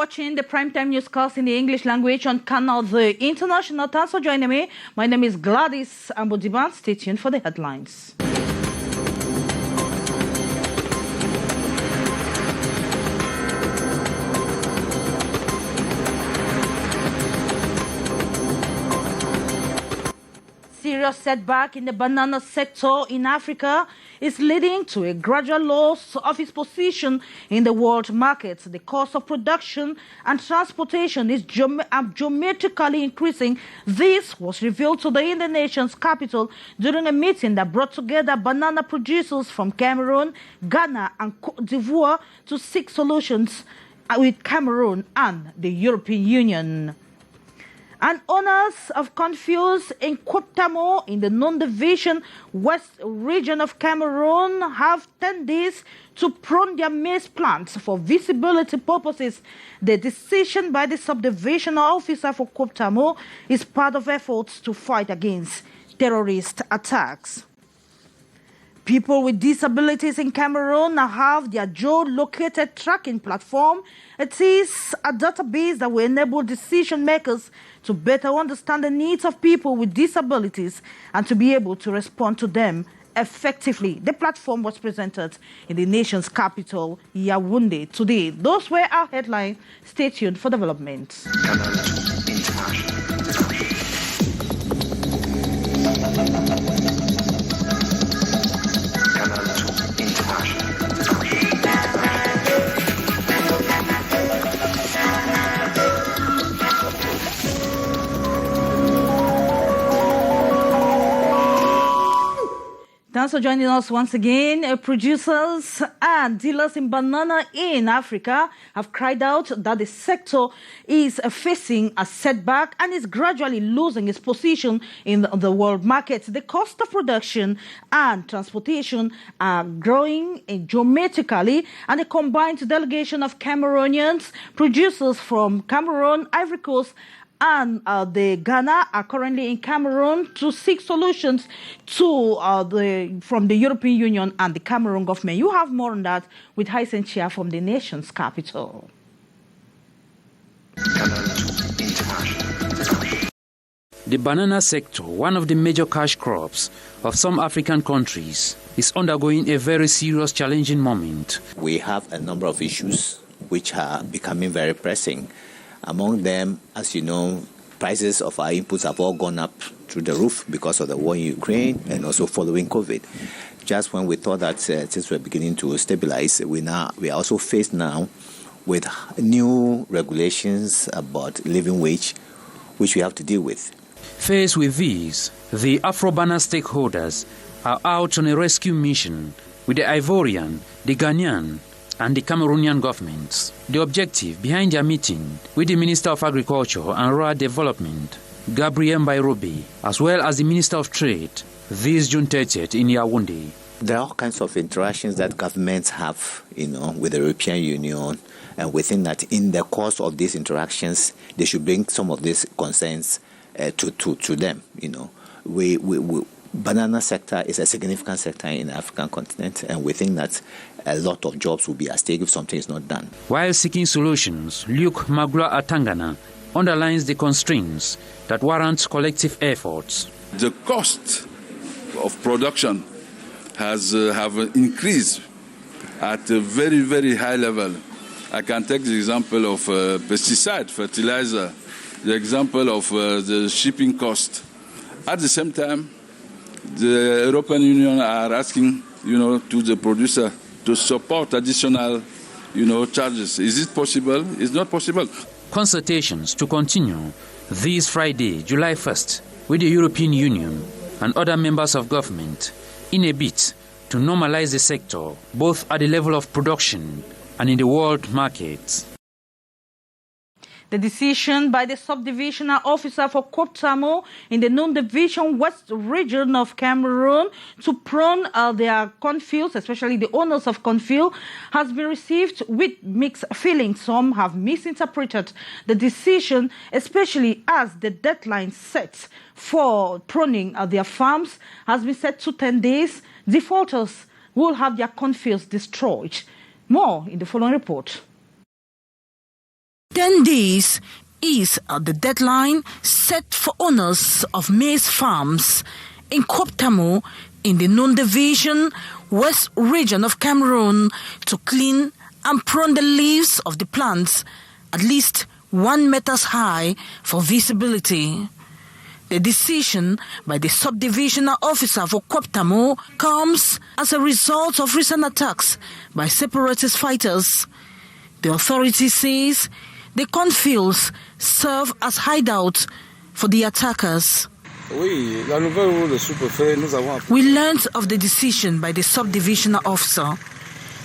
watching the primetime newscast in the English language on Canal, the international. Thanks for joining me. My name is Gladys Ambodiban. Stay tuned for the headlines. Serious setback in the banana sector in Africa is leading to a gradual loss of its position in the world market. The cost of production and transportation is geometrically increasing. This was revealed today in the nation's capital during a meeting that brought together banana producers from Cameroon, Ghana and Côte d'Ivoire to seek solutions with Cameroon and the European Union. And owners of cornfields in Côte in the non-division west region of Cameroon have 10 days to prune their maize plants for visibility purposes. The decision by the subdivisional officer for Côte is part of efforts to fight against terrorist attacks. People with disabilities in Cameroon now have their geo-located tracking platform. It is a database that will enable decision makers to better understand the needs of people with disabilities and to be able to respond to them effectively. The platform was presented in the nation's capital, Yaoundé, today. Those were our headlines. Stay tuned for developments. Thanks for joining us once again. Producers and dealers in banana in Africa have cried out that the sector is facing a setback and is gradually losing its position in the world market. The cost of production and transportation are growing geometrically, and a combined delegation of Cameroonians, producers from Cameroon, Ivory Coast, and the Ghana are currently in Cameroon to seek solutions to from the European Union and the Cameroon government. You have more on that with Hysen Chia from the nation's capital. The banana sector, one of the major cash crops of some African countries, is undergoing a very serious challenging moment. We have a number of issues which are becoming very pressing. Among them, as you know, prices of our inputs have all gone up through the roof because of the war in Ukraine and also following COVID. Just when we thought that things were beginning to stabilize, we are also faced now with new regulations about living wage, which we have to deal with. Faced with these, the Afro-Banana stakeholders are out on a rescue mission with the Ivorian, the Ghanaian, and the Cameroonian governments. The objective behind their meeting with the Minister of Agriculture and Rural Development, Gabriel Mbairobe, as well as the Minister of Trade, this June 30th in Yaoundé. There are all kinds of interactions that governments have, with the European Union, and we think that in the course of these interactions, they should bring some of these concerns to them. Banana sector is a significant sector in the African continent, and we think that a lot of jobs will be at stake if something is not done. While seeking solutions, Luke Magula Atangana underlines the constraints that warrant collective efforts. The cost of production have increased at a very, very high level. I can take the example of pesticide, fertilizer, the example of the shipping cost. At the same time, the European Union are asking, to the producer to support additional, charges. Is it possible? It's not possible. Consultations to continue this Friday, July 1st, with the European Union and other members of government in a bid to normalize the sector, both at the level of production and in the world markets. The decision by the subdivisional officer for Côte in the non-division west region of Cameroon to prune their cornfields, especially the owners of cornfield, has been received with mixed feelings. Some have misinterpreted the decision, especially as the deadline set for pruning their farms has been set to 10 days. Defaulters will have their cornfields destroyed. More in the following report. 10 days is the deadline set for owners of maize farms in Kwaptamo in the Nun Division, West region of Cameroon, to clean and prune the leaves of the plants at least 1 meter high for visibility. The decision by the subdivisional officer for Kwaptamo comes as a result of recent attacks by separatist fighters. The authority says the cornfields serve as hideouts for the attackers. We learned of the decision by the subdivisional officer.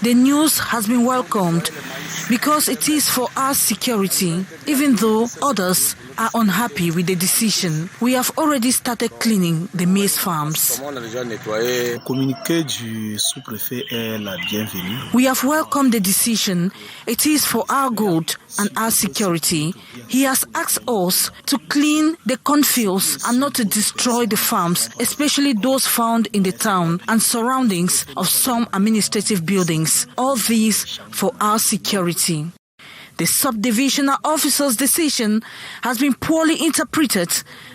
The news has been welcomed because it is for our security, even though others are unhappy with the decision. We have already started cleaning the maize farms. We have welcomed the decision. It is for our good and our security. He has asked us to clean the cornfields and not to destroy the farms, especially those found in the town and surroundings of some administrative buildings. All these for our security. The subdivisional officer's decision has been poorly interpreted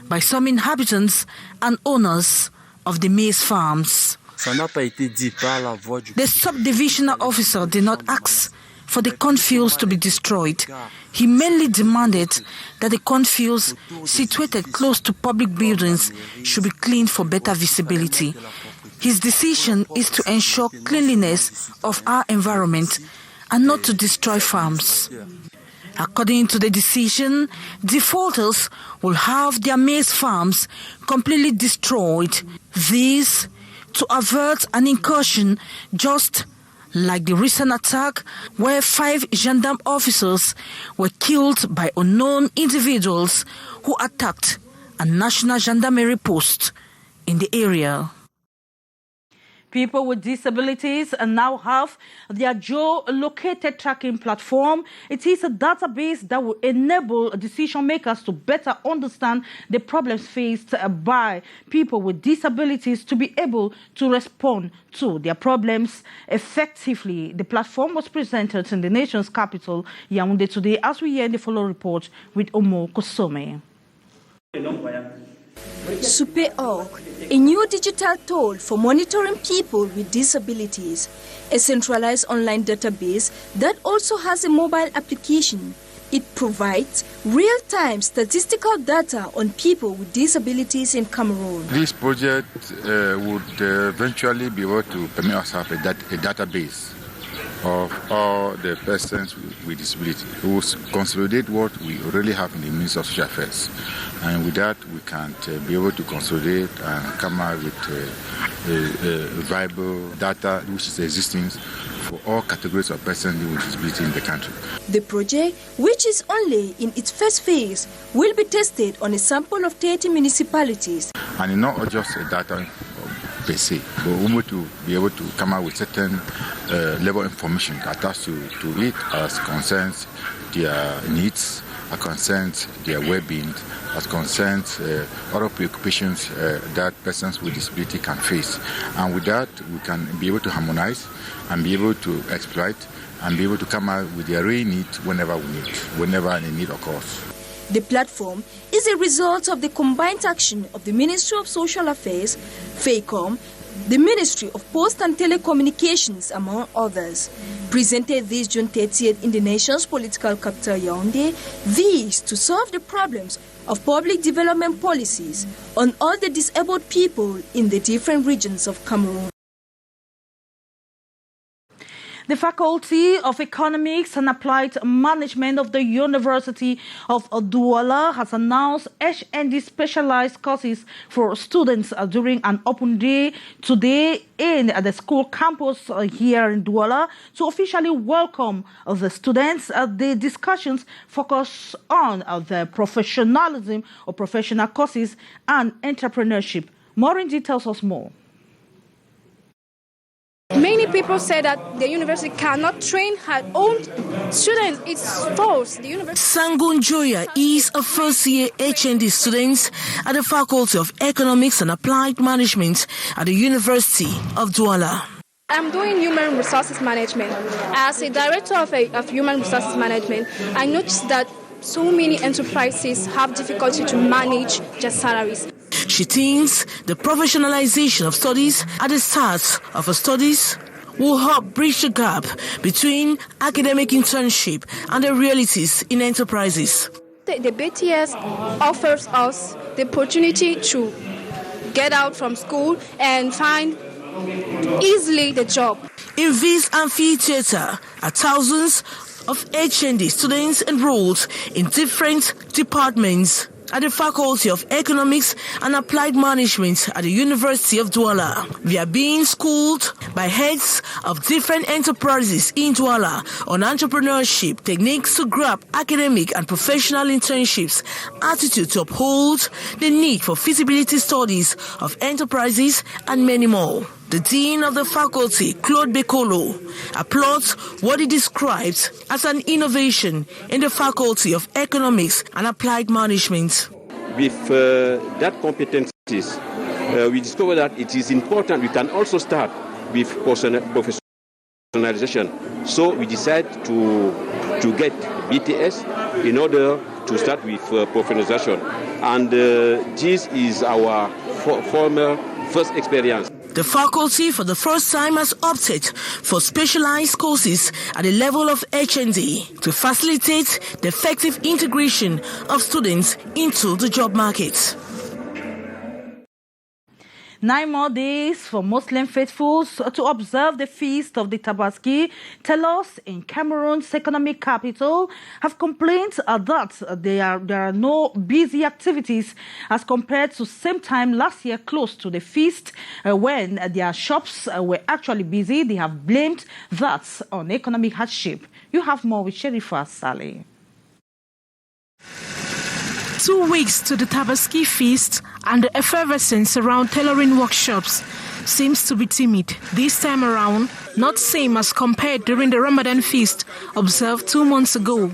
by some inhabitants and owners of the maize farms. The subdivisional officer did not ask for the cornfields to be destroyed. He mainly demanded that the cornfields situated close to public buildings should be cleaned for better visibility. His decision is to ensure cleanliness of our environment and not to destroy farms. According to the decision, defaulters will have their maize farms completely destroyed. This to avert an incursion just like the recent attack where 5 gendarme officers were killed by unknown individuals who attacked a national gendarmerie post in the area. People with disabilities now have their geo-located tracking platform. It is a database that will enable decision makers to better understand the problems faced by people with disabilities to be able to respond to their problems effectively. The platform was presented in the nation's capital, Yaoundé, today, as we hear the following report with Omo Kosome. Super.org, a new digital tool for monitoring people with disabilities, a centralized online database that also has a mobile application. It provides real-time statistical data on people with disabilities in Cameroon. This project would eventually be able to permit us to have a database of all the persons with disability. We will consolidate what we already have in the Ministry of Social Affairs. And with that, we can be able to consolidate and come out with viable data which is existing for all categories of persons with disability in the country. The project, which is only in its first phase, will be tested on a sample of 30 municipalities. And not just data per se, but we want to be able to come out with certain level of information attached to it as concerns their needs, as concerns their well-being, as concerns other preoccupations that persons with disability can face. And with that, we can be able to harmonize and be able to exploit and be able to come out with their real need whenever a need occurs. The platform is a result of the combined action of the Ministry of Social Affairs, FACOM, the Ministry of Post and Telecommunications, among others. Presented this June 30th in the nation's political capital, Yaoundé, these to solve the problems of public development policies on all the disabled people in the different regions of Cameroon. The Faculty of Economics and Applied Management of the University of Douala has announced HND specialized courses for students during an open day today in the school campus here in Douala. To officially welcome the students, the discussions focus on the professionalism of professional courses and entrepreneurship. Maureen tells us more. Many people say that the university cannot train her own students. It's false. The university. Sangun Joya is a first-year HND student at the Faculty of Economics and Applied Management at the University of Douala. I'm doing human resources management. As a director of human resources management, I noticed that so many enterprises have difficulty to manage their salaries. She thinks the professionalization of studies at the start of her studies will help bridge the gap between academic internship and the realities in enterprises. The BTS offers us the opportunity to get out from school and find easily the job. In this amphitheater are thousands of HND students enrolled in different departments at the Faculty of Economics and Applied Management at the University of Douala. They are being schooled by heads of different enterprises in Douala on entrepreneurship, techniques to grab academic and professional internships, attitude to uphold the need for feasibility studies of enterprises, and many more. The Dean of the Faculty, Claude Bekolo, applauds what he describes as an innovation in the Faculty of Economics and Applied Management. With that competencies, we discovered that it is important. We can also start with professionalization. So we decided to get BTS in order to start with professionalization. And this is our former first experience. The faculty for the first time has opted for specialized courses at the level of HND to facilitate the effective integration of students into the job market. 9 more days for Muslim faithfuls to observe the feast of the Tabaski. Telos in Cameroon's economic capital have complained that there are no busy activities as compared to same time last year close to the feast when their shops were actually busy. They have blamed that on economic hardship. You have more with Sherifa Saleh. 2 weeks to the Tabaski feast and the effervescence around tailoring workshops seems to be timid. This time around, not same as compared during the Ramadan feast observed 2 months ago.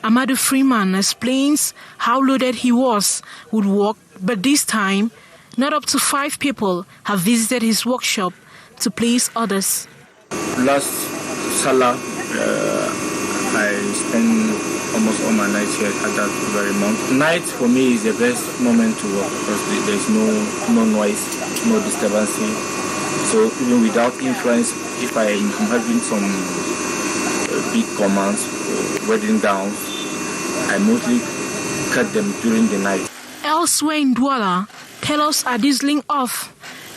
Amadou Freeman explains how loaded he was with work, but this time, not up to 5 people have visited his workshop to place orders. Last Salah, I spent almost all my nights here at that very month. Night for me is the best moment to work because there's no noise, no disturbance. So even without influence, if I'm having some big commands, wedding downs, I mostly cut them during the night. Elsewhere in Douala, tailors are dieseling off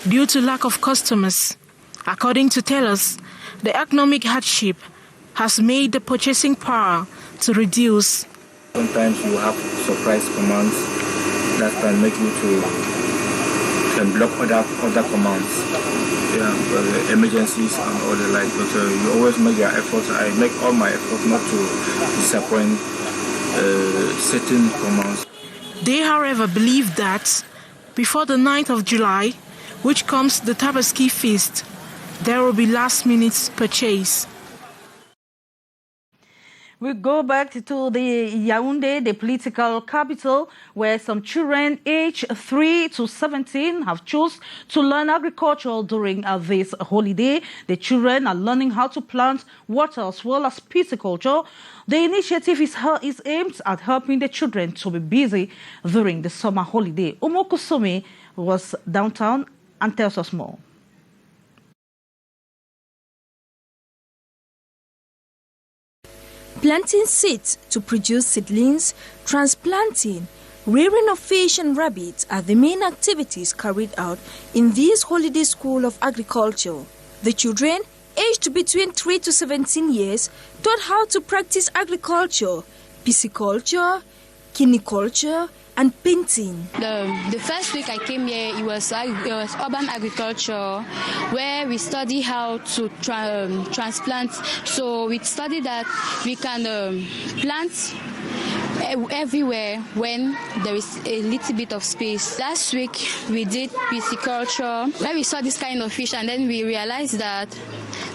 due to lack of customers. According to tailors, the economic hardship has made the purchasing power to reduce. Sometimes you have surprise commands that can make you to block other commands. Yeah, emergencies and all the like. But you always make your efforts. I make all my efforts not to disappoint certain commands. They, however, believe that before the 9th of July, which comes the Tabaski feast, there will be last-minute purchase. We go back to the Yaoundé, the political capital, where some children aged 3 to 17 have chosen to learn agriculture during this holiday. The children are learning how to plant water as well as pisciculture. The initiative is aimed at helping the children to be busy during the summer holiday. Umo Kusumi was downtown and tells us more. Planting seeds to produce seedlings, transplanting, rearing of fish and rabbits are the main activities carried out in this holiday school of agriculture. The children, aged between 3 to 17 years, taught how to practice agriculture, pisciculture, cuniculture, and painting. The first week I came here, it was urban agriculture, where we study how to transplant. So we study that we can plant everywhere when there is a little bit of space. Last week we did pisciculture, where we saw this kind of fish, and then we realized that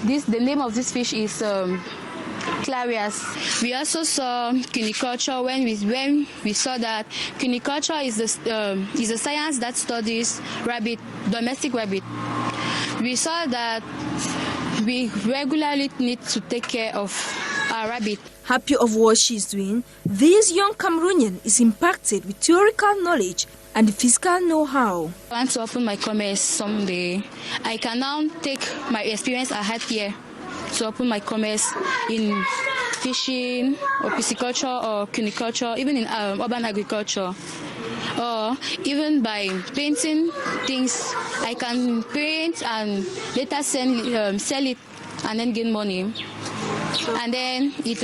the name of this fish is Clarias. We also saw cuniculture when we saw that cuniculture is a science that studies domestic rabbit. We saw that we regularly need to take care of our rabbit. Happy of what she's doing, this young Cameroonian is impacted with theoretical knowledge and physical know-how. I want to open my commerce someday. I can now take my experience I had here to open my commerce in fishing or pisciculture or cuniculture, even in urban agriculture. Or even by painting things, I can paint and later sell it and then gain money. And then it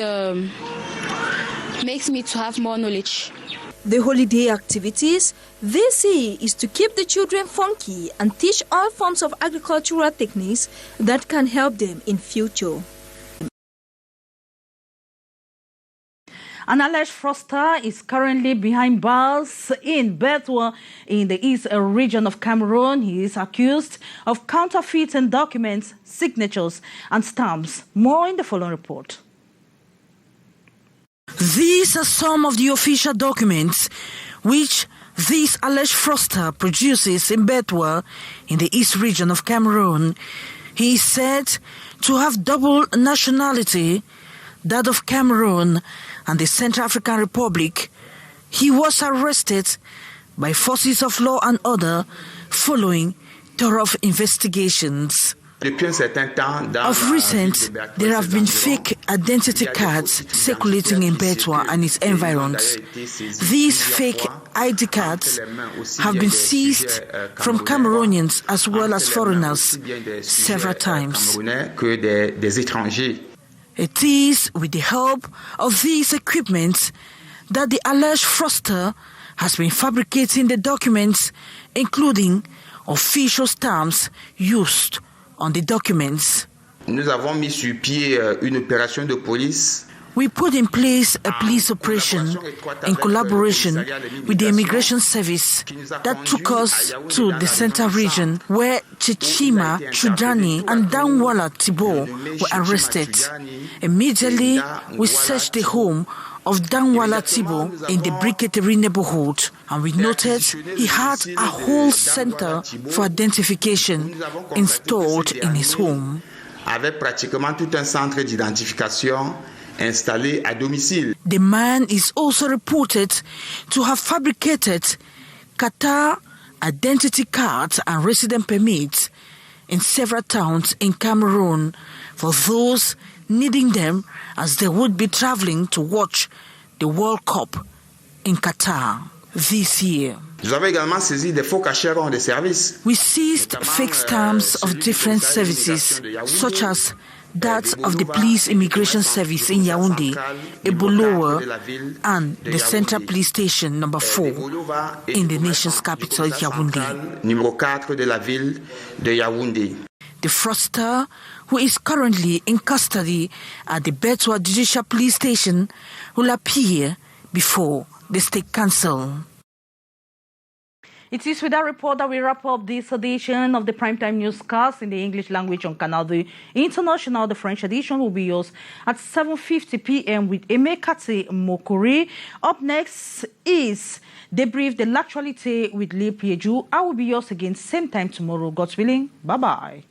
makes me to have more knowledge. The holiday activities they see is to keep the children funky and teach all forms of agricultural techniques that can help them in future. An alleged fraudster is currently behind bars in Bertoua in the east region of Cameroon. He is accused of counterfeiting documents, signatures and stamps. More in the following report. These are some of the official documents which this alleged fraudster produces in Bertoua in the east region of Cameroon. He is said to have double nationality, that of Cameroon and the Central African Republic. He was arrested by forces of law and order following thorough investigations. Of recent, there have been fake identity cards circulating in Bertoua and its environs. These fake ID cards have been seized from Cameroonians as well as foreigners several times. It is with the help of these equipments that the alleged fraudster has been fabricating the documents, including official stamps used on the documents. Nous avons mis sur pied une opération de police. We put in place a police operation in collaboration with the Immigration Service that took us to the Central region where Chichima, Chudani and Danwala Tibo were arrested. Immediately, we searched the home of Danwala Tibo in the Briqueterie neighborhood, and we noted he had a whole center for identification installed in his home. Avec pratiquement tout un centre d'identification installé à domicile. The man is also reported to have fabricated Qatar identity cards and resident permits in several towns in Cameroon for those needing them as they would be traveling to watch the World Cup in Qatar this year. Nous avons également saisi des faux cachets de services. We seized fake stamps of different services, such as that of the Police Immigration Service in Yaoundé, Eboloa, and the Central Police Station number 4 in the nation's capital, Yaoundé. Numéro 4 de la ville de Yaoundé. The fraudster, who is currently in custody at the Bertoua Judicial Police Station, will appear before the State Council. It is with that report that we wrap up this edition of the Primetime Newscast in the English language on Canal the International. The French edition will be yours at 7:50 p.m. with Emekate Mokori. Up next is Debrief de l'Actualité with Lee Pieju. I will be yours again same time tomorrow, God's willing. Bye-bye.